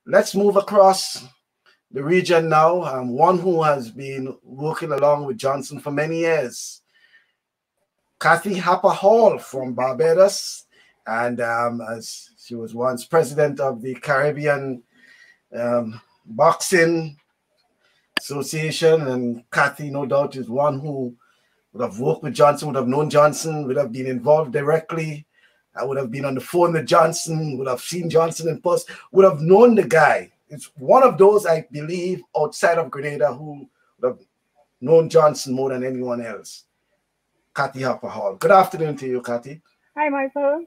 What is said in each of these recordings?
Let's move across the region now. One who has been working along with Johnson for many years, Kathy Harper-Hall from Barbados, and as she was once president of the Caribbean Boxing Association, and Kathy, no doubt, is one who would have worked with Johnson, would have known Johnson, would have been involved directly. I would have been on the phone with Johnson, would have seen Johnson in person, would have known the guy. It's one of those, I believe, outside of Grenada who would have known Johnson more than anyone else. Kathy Harper-Hall. Good afternoon to you, Kathy. Hi, Michael.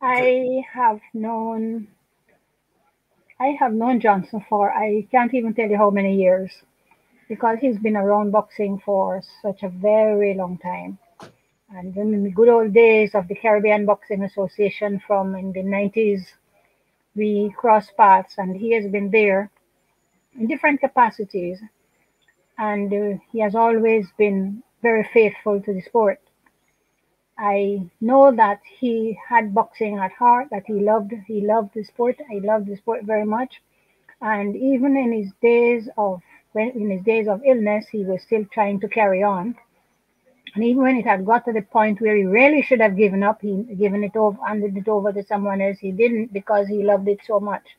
I have known Johnson for, I can't even tell you how many years, because he's been around boxing for such a very long time. And in the good old days of the Caribbean Boxing Association from in the 90s, we crossed paths, and he has been there in different capacities. And he has always been very faithful to the sport. I know that he had boxing at heart, that he loved the sport. I loved the sport very much. And even in his days of illness, he was still trying to carry on. And even when it had got to the point where he really should have given up, handed it over to someone else, he didn't, because he loved it so much.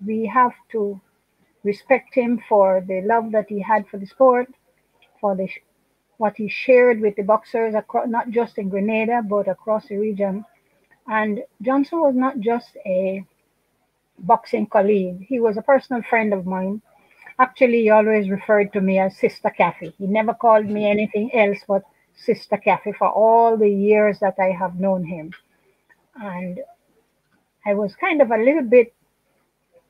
We have to respect him for the love that he had for the sport, for what he shared with the boxers, not just in Grenada, but across the region. And Johnson was not just a boxing colleague. He was a personal friend of mine. Actually, he always referred to me as Sister Kathy. He never called me anything else but Sister Kathy for all the years that I have known him. And I was kind of a little bit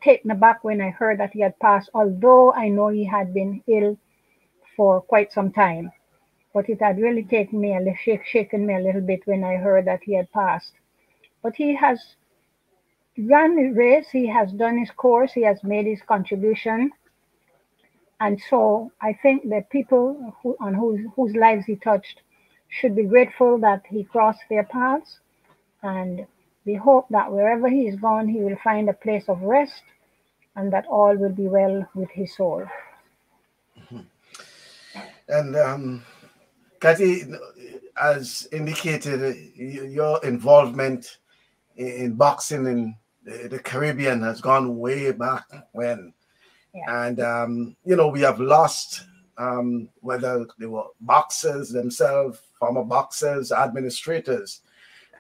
taken aback when I heard that he had passed, although I know he had been ill for quite some time. But it had really shaken me a little bit when I heard that he had passed. But he has run the race, he has done his course, he has made his contribution. And so I think that people whose lives he touched should be grateful that he crossed their paths. And we hope that wherever he is gone, he will find a place of rest, and that all will be well with his soul. And Kathy, as indicated, your involvement in boxing in the Caribbean has gone way back when. Yeah. And, we have lost, whether they were boxers themselves, former boxers, administrators.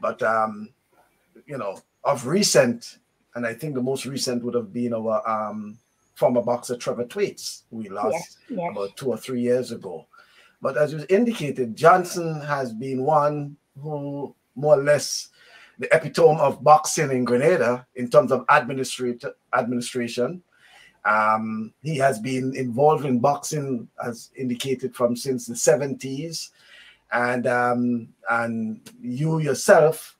But, of recent, and I think the most recent would have been our former boxer Trevor Thwaites, who we lost about 2 or 3 years ago. But as was indicated, Johnson has been one who more or less the epitome of boxing in Grenada in terms of administration. He has been involved in boxing, as indicated, since the 70s. And you yourself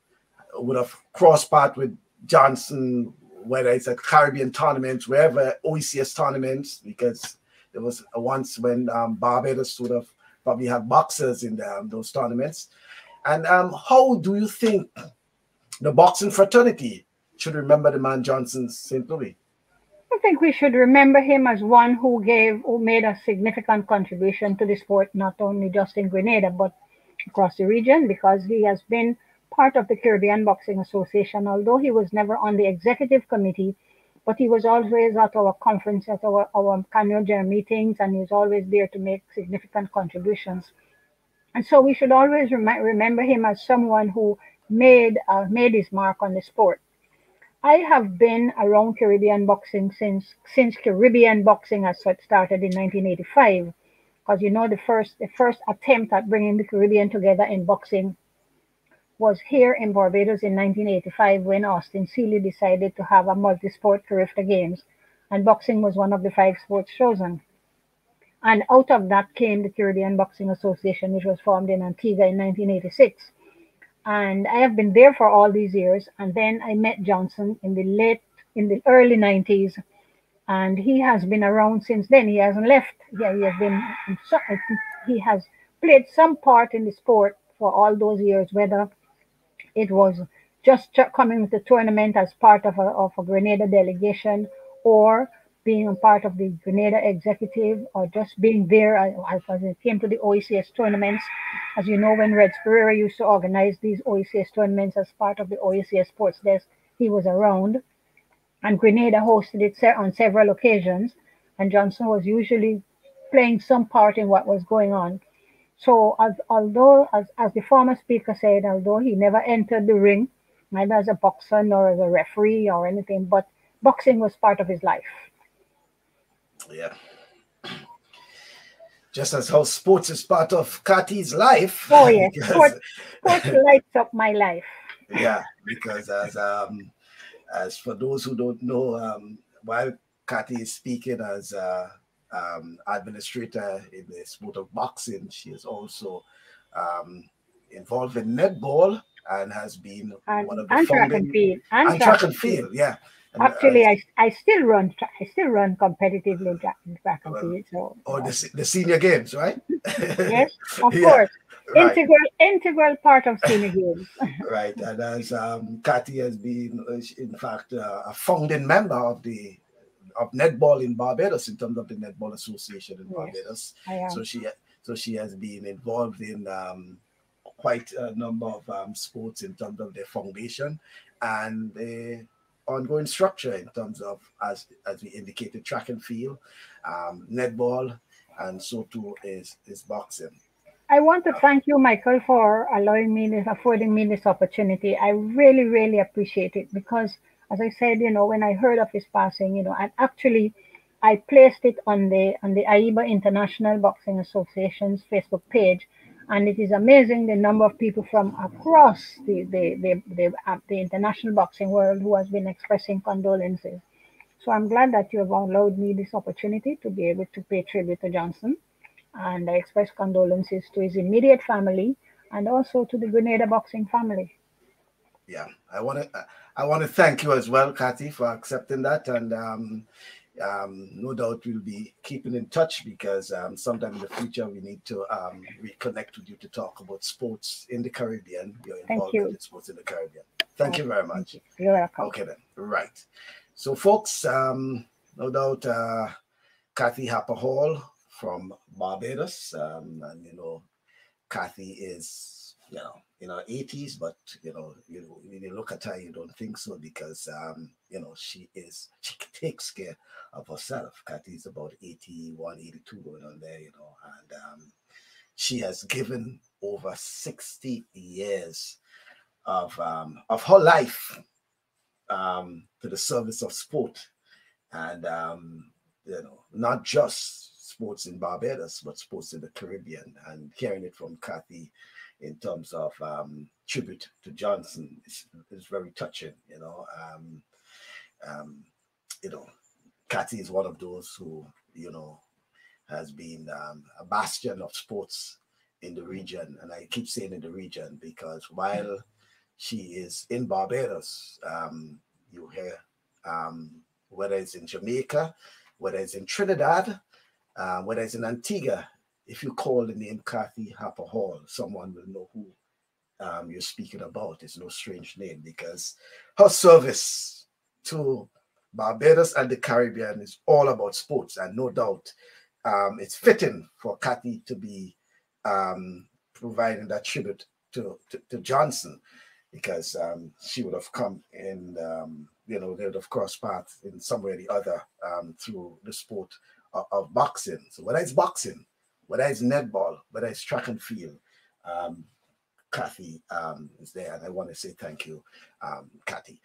would have crossed paths with Johnson, whether it's at Caribbean tournaments, wherever, OECS tournaments, because there was once when Barbados would have probably had boxers in those tournaments. And how do you think the boxing fraternity should remember the man Johnson St. Louis? I think we should remember him as one who made a significant contribution to the sport, not only just in Grenada, but across the region, because he has been part of the Caribbean Boxing Association, although he was never on the executive committee, but he was always at our conference, at our annual general meetings, and he was always there to make significant contributions. And so we should always remember him as someone who made his mark on the sport. I have been around Caribbean boxing since Caribbean boxing as such started in 1985, because the first attempt at bringing the Caribbean together in boxing was here in Barbados in 1985, when Austin Seeley decided to have a multi-sport Carifta Games, and boxing was one of the 5 sports chosen. And out of that came the Caribbean Boxing Association, which was formed in Antigua in 1986. And I have been there for all these years. And then I met Johnson in the early 90s, and he has been around since then. He hasn't left. He has played some part in the sport for all those years, whether it was just coming to the tournament as part of a Grenada delegation, or being a part of the Grenada executive, or just being there as it came to the OECS tournaments. As you know, when Red Pereira used to organize these OECS tournaments as part of the OECS sports desk, he was around. And Grenada hosted it on several occasions, and Johnson was usually playing some part in what was going on. So, as the former speaker said, although he never entered the ring, neither as a boxer nor as a referee or anything, but boxing was part of his life. Yeah. Just as how sports is part of Kathy's life. Oh yes, sports lights up my life. Yeah, because as for those who don't know, while Kathy is speaking as administrator in the sport of boxing, she is also involved in netball and has been one of the founding track and field. Yeah. And actually, I still run competitively track and field. So the senior games, right? Yes, of course. Right. Integral part of senior games. Right, and as Kathy has been, in fact, a founding member of netball in Barbados in terms of the Netball Association in Barbados. So she has been involved in quite a number of sports in terms of their foundation and the ongoing structure in terms of, as we indicated, track and field, netball, and so too is boxing. I want to thank you, Michael, for affording me this opportunity. I really, really appreciate it because, as I said, when I heard of his passing, and actually I placed it on the AIBA International Boxing Association's Facebook page, and it is amazing the number of people from across the international boxing world who has been expressing condolences. So I'm glad that you have allowed me this opportunity to be able to pay tribute to Johnson. And I express condolences to his immediate family and also to the Grenada boxing family. Yeah, I want to thank you as well, Kathy, for accepting that, and no doubt we'll be keeping in touch because sometime in the future we need to reconnect with you to talk about sports in the Caribbean. Your involvement in sports in the Caribbean. Thank you very much. You're welcome. Okay then, right. So, folks, no doubt Kathy Harper-Hall from Barbados, and Kathy is in her 80s, but when you look at her, you don't think so because she takes care of herself. Kathy is about 81, 82 going on there, and she has given over 60 years of her life to the service of sport, and not just sports in Barbados, but sports in the Caribbean. And hearing it from Kathy in terms of tribute to Johnson is very touching. Kathy is one of those who has been a bastion of sports in the region, and I keep saying in the region because while she is in Barbados, you hear whether it's in Jamaica, whether it's in Trinidad, whether it's in Antigua, if you call the name Kathy Harper-Hall, someone will know who you're speaking about. It's no strange name because her service to Barbados and the Caribbean is all about sports, and no doubt it's fitting for Kathy to be providing that tribute to Johnson because she would have come in, they would have crossed paths in some way or the other through the sport of boxing. So whether it's boxing, whether it's netball, whether it's track and field, Kathy is there. And I want to say thank you, Kathy.